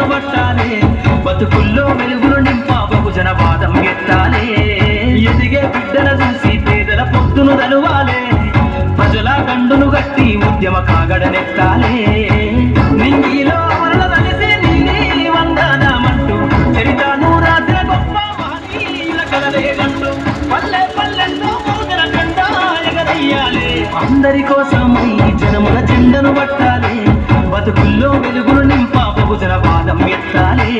జెండను పట్టాలి, బతుకుల్లో వెలుగులు నింపా బహుజన వాదం ఎత్తాలి. ఎదిగే బిడ్డల చూసి పేదల పొద్దును తలువాలే, ప్రజల గండును గట్టి ఉద్యమ కాగడనెత్తాలి. నింగిలో మరల కలిసి నీలి వందనమంటూ చరితను రాసిన గొప్ప మహనీయుల కలలేగంటూ పల్లె పల్లెల్లో బహుజన జెండా ఎగరయ్యాలి. అందరి కోసమై జనముల జెండను పట్టాలి, బతుకుల్లో వెలుగులు నింపా బహుజన వాదం ఎత్తాలి.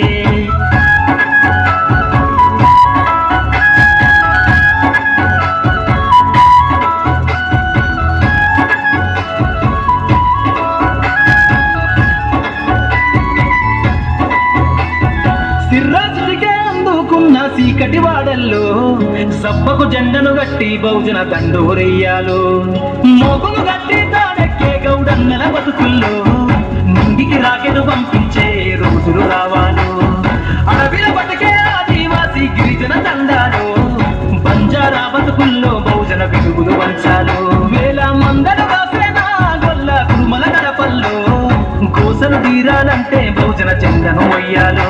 సిర్రాజుడికే అందుకున్న సీకటి వాడల్లో సబ్బకు జెండను గట్టి బహుజన దండోరెయ్యాలు. మోగులు గట్టి తాడెక్కే గౌడన్నల బతుకుల్లో నింగికి రాకెను పంపించే రోజులు రావాలు. అడవిల బతికే ఆదివాసి గిరిజన తండాలు, బంజారా బతుకుల్లో బహుజన వెలుగులు వంచాలు. వేల మందలు కాసేనా గొల్ల కురుమల గడపల్లో కోసలు తీరాలంటే బహుజన జెండను వయ్యాలు.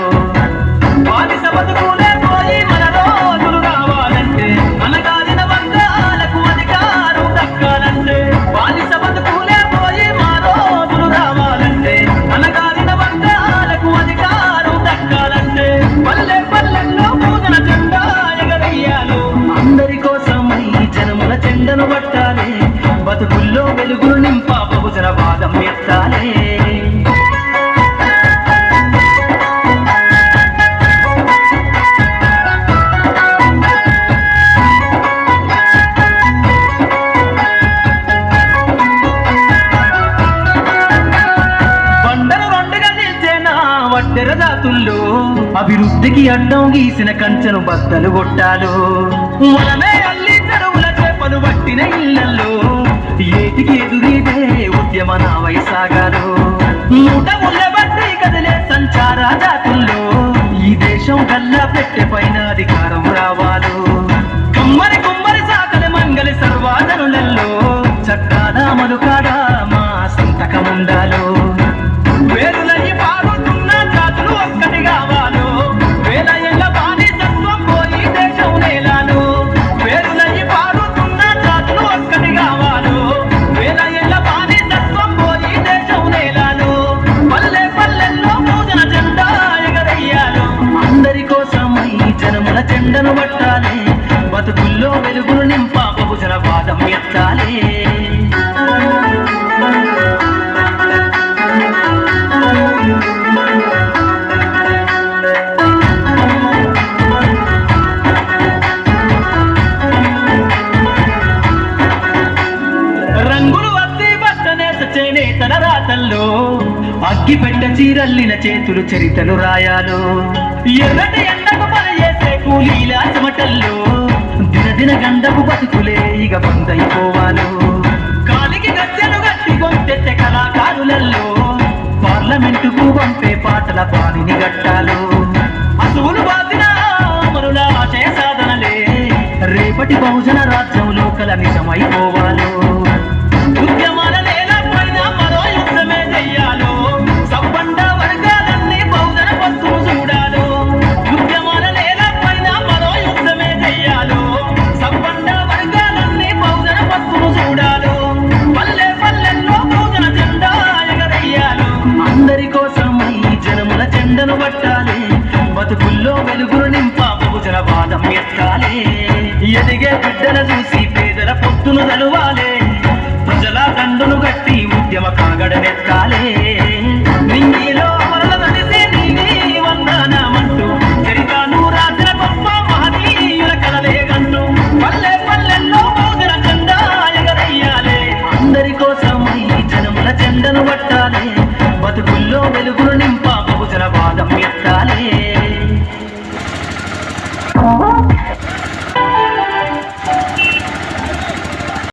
బానిస బతుకులే పోయి మన రోజులు రావాలంటే, అనగారిన వర్గాలకు అధికారం దక్కాలంటే. బానిస బతుకులే పోయి మా రోజులు రావాలంటే, అనగారిన వర్గాలకు అధికారం దక్కాలంటే. పల్లె పల్లెల్లో బహుజన జెండా ఎగరయ్యాలు. అందరి కోసమై జనముల జెండను పట్టాలి, బతుకుల్లో వెలుగులు నింపా బహుజన వాదం ఎత్తాలి. జాతుల్లో అభివృద్ధికి అడ్డం గీసిన కంచెను బద్దలు కొట్టాలు. మనమే అల్లి చెరువుల చేపలు పట్టిన ఇళ్లలో ఏటికి ఎదురీదే ఉద్యమ నావై సాగారు. మూట ముళ్ళ బట్టి కదిలే సంచార జాతుల్లో ఈ దేశం గల్లా పెట్టె పైన అధికారం రావాలు. కమ్మరి కుమ్మరి సాకలి మంగలి సర్వాజనులలో చట్టాల మలుకాడా మా సంతకం ఉండాలు. వేరులయ్యి పారుతున్న జాతులు ఒక్కటి కావాలు, వేల ఏళ్ళ బానిసత్వం పోయి దేశం నేలాలు. వేరులయ్యి పారుతున్న జాతులు ఒక్కటి కావాలు, వేల ఏళ్ళ బానిసత్వం పోయి దేశం నేలాలు. పల్లె పల్లెల్లో బహుజన జెండా ఎగరయ్యాలు. అందరి కోసమై జనముల జెండను పట్టాలి, బతుకుల్లో వెలుగులు నింపా బహుజన వాదం ఎత్తాలి. రంగులు వద్ది బట్టనేస చేనేతల రాతల్లో అగ్గి పెట్ట చీరల్లిన చేతులు చరితలు రాయాలు. ఎర్రటి ఎండకు పని చేసే కూలీల చెమటల్లో దినదిన గండపు బతుకులే ఇక బందైపోవాలు. కాలికి గజ్జెను గట్టి గొంతెత్తే కళాకారులలో పార్లమెంటుకు పంపే పాటల పానిని గట్టాలు. అసువులు బాసిన అమరుల ఆశయ సాధనలే రేపటి బహుజన రాజ్యంలో కల నిజమైపోవాలు. ఉద్యమాల నేలపైన మరో యుద్ధమే చెయ్యాలు. సబ్బండ వర్గాలన్నీ బహుజన పత్తులు చూడాలు. ఉద్యమాల నేలపైన మరో యుద్ధమే చెయ్యాలు. సబ్బండ వర్గాలన్నీ బహుజన పత్తులు చూడాలు. పల్లె పల్లెల్లో బహుజన జెండా ఎగరయ్యాలు. అందరి కోసమై జనముల జెండను పట్టాలి, బతుకుల్లో వెలుగులు నింపా బహుజన వాదం ఎత్తాలి. ఎదిగే బిడ్డల చూసి పేదల పొద్దును తలువాలే, ప్రజల దండును గట్టి ఉద్యమ కాగడనెత్తాలి. నింగిలో మరల కలిసి నీలి వందనమంటూ చరితను రాసిన గొప్ప మహనీయుల కలలేగంటూ పల్లె పల్లెల్లో బహుజన జెండా ఎగరయ్యాలి. అందరి కోసమై జనముల జెండను పట్టాలి, బతుకుల్లో వెలుగులు నింపా బహుజన వాదం ఎత్తాలి.